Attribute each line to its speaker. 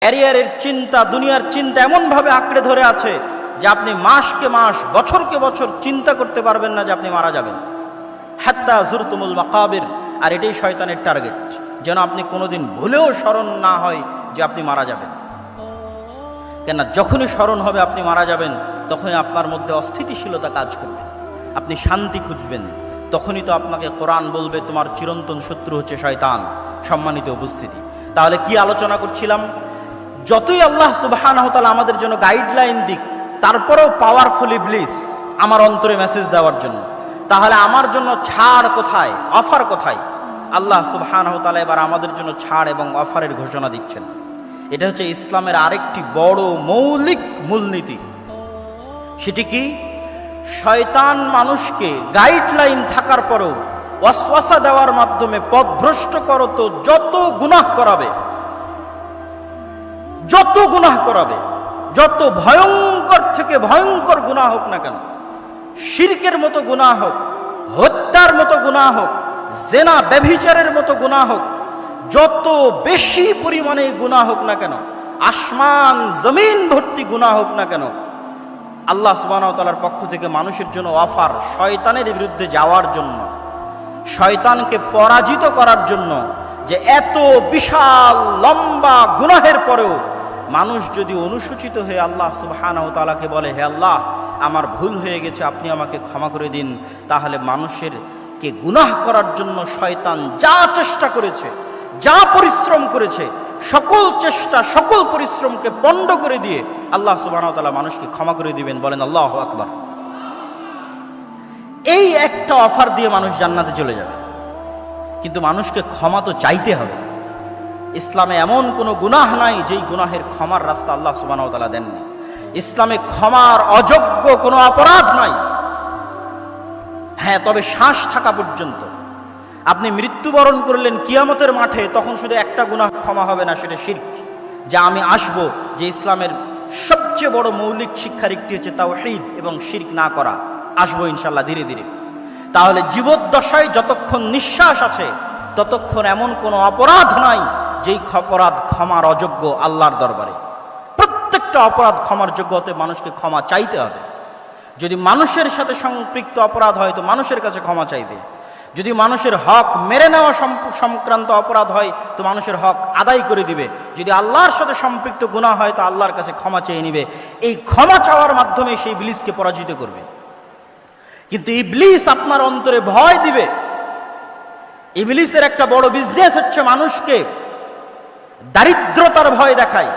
Speaker 1: ক্যারিয়ারের চিন্তা, দুনিয়ার চিন্তা এমনভাবে আঁকড়ে ধরে আছে যে আপনি মাসকে মাস, বছরকে বছর চিন্তা করতে পারবেন না যে আপনি মারা যাবেন। হাত্তা যুরতুমুল মাকাবির। আর এটাই শয়তানের টার্গেট, যেন আপনি কোনোদিন ভুলেও স্মরণ না হয় যে আপনি মারা যাবেন। কেননা যখনই স্মরণ হবে আপনি মারা যাবেন, তখনই আপনার মধ্যে অস্থিতিশীলতা কাজ করবে, আপনি শান্তি খুঁজবেন। তখনই তো আপনাকে কোরআন বলবে তোমার চিরন্তন শত্রু হচ্ছে শয়তান। সম্মানিত উপস্থিতি, তাহলে কি আলোচনা করছিলাম? যতই আল্লাহ সুবহানাহু ওয়া তাআলা আমাদের জন্য গাইডলাইন দিক, তারপরেও পাওয়ারফুল ইবলিস আমার অন্তরে মেসেজ দেওয়ার জন্য। তাহলে আমার জন্য ছাড় কোথায়, অফার কোথায়? আল্লাহ সুবহানাহু ওয়া তাআলা এবার আমাদের জন্য ছাড় এবং অফারের ঘোষণা দিচ্ছেন। এটা হচ্ছে ইসলামের আরেকটি বড় মৌলিক মূলনীতি। সেটি কি? শয়তান মানুষকে গাইডলাইন থাকার পরেও ওয়াসওয়াসা দেওয়ার মাধ্যমে পথভ্রষ্ট করতো যত গুনাহ করাবে, যত গুনাহ করাবে, যত ভয়ঙ্কর থেকে ভয়ঙ্কর গুনাহ হোক না কেন, শিরকের মতো গুনাহ হোক, হত্যার মতো গুনাহ হোক, জেনা ব্যভিচারের মতো গুনাহ হোক, যত বেশি পরিমাণে গুনাহ হোক না কেন, আসমান জমিন ভর্তি গুনাহ হোক না কেন, আল্লাহ সুবহানাহু ওয়া তাআলার পক্ষ থেকে মানুষের জন্য অফার শয়তানের বিরুদ্ধে যাওয়ার জন্য, শয়তানকে পরাজিত করার জন্য। যে এত বিশাল লম্বা গুনাহের পরেও মানুষ যদি অনুসূচিত হয়ে আল্লাহ সুবহানাহু ওয়া তাআলাকে বলে, হে আল্লাহ আমার ভুল হয়ে গেছে, আপনি আমাকে ক্ষমা করে দিন, তাহলে মানুষের কে গুনাহ করার জন্য শয়তান যা চেষ্টা করেছে, যা পরিশ্রম করেছে, সকল চেষ্টা সকল পরিশ্রমকে পণ্ড করে দিয়ে আল্লাহ সুবহানাহু ওয়া তাআলা মানুষকে ক্ষমা করে দিবেন। বলেন আল্লাহু আকবার। এই একটা অফার দিয়ে মানুষ জান্নাতে চলে যাবে, কিন্তু মানুষকে ক্ষমা তো চাইতে হবে। ইসলামে এমন কোনো গুনাহ নাই যেই গুনাহের ক্ষমার রাস্তা আল্লাহ সুবহানাহু ওয়া তাআলা দেননি। ইসলামে ক্ষমার অযোগ্য কোনো অপরাধ নাই। হ্যাঁ, তবে শ্বাস থাকা পর্যন্ত। আপনি মৃত্যুবরণ করলেন কিয়ামতের মাঠে, তখন শুধু একটা গুনাহ ক্ষমা হবে না, সেটা শিরক। যা আমি আসবো যে ইসলামের সবচেয়ে বড় মৌলিক শিক্ষার একটি হচ্ছে তাওহীদ এবং শিরক না করা। আসবো ইনশাআল্লাহ ধীরে ধীরে। তাহলে জীবদ্দশায় যতক্ষণ নিঃশ্বাস আছে ততক্ষণ এমন কোনো অপরাধ নাই যেই অপরাধ ক্ষমার অযোগ্য আল্লাহর দরবারে। প্রত্যেকটা অপরাধ ক্ষমার যোগ্য হতে মানুষকে ক্ষমা চাইতে হবে। যদি মানুষের সাথে সম্পৃক্ত অপরাধ হয় তো মানুষের কাছে ক্ষমা চাইবে। যদি মানুষের হক মেরে নেওয়া সংক্রান্ত অপরাধ হয় তো মানুষের হক আদায় করে দিবে। যদি আল্লাহর সাথে সম্পৃক্ত গুনাহ হয় তো আল্লাহর কাছে ক্ষমা চেয়ে নিবে। এই ক্ষমা চাওয়ার মাধ্যমে সেই ইবলিসকে পরাজিত করবে। কিন্তু ইবলিস আপনার অন্তরে ভয় দিবে। ইবলিসের একটা বড় বিজনেস হচ্ছে মানুষকে দারিদ্রতার ভয় দেখায়,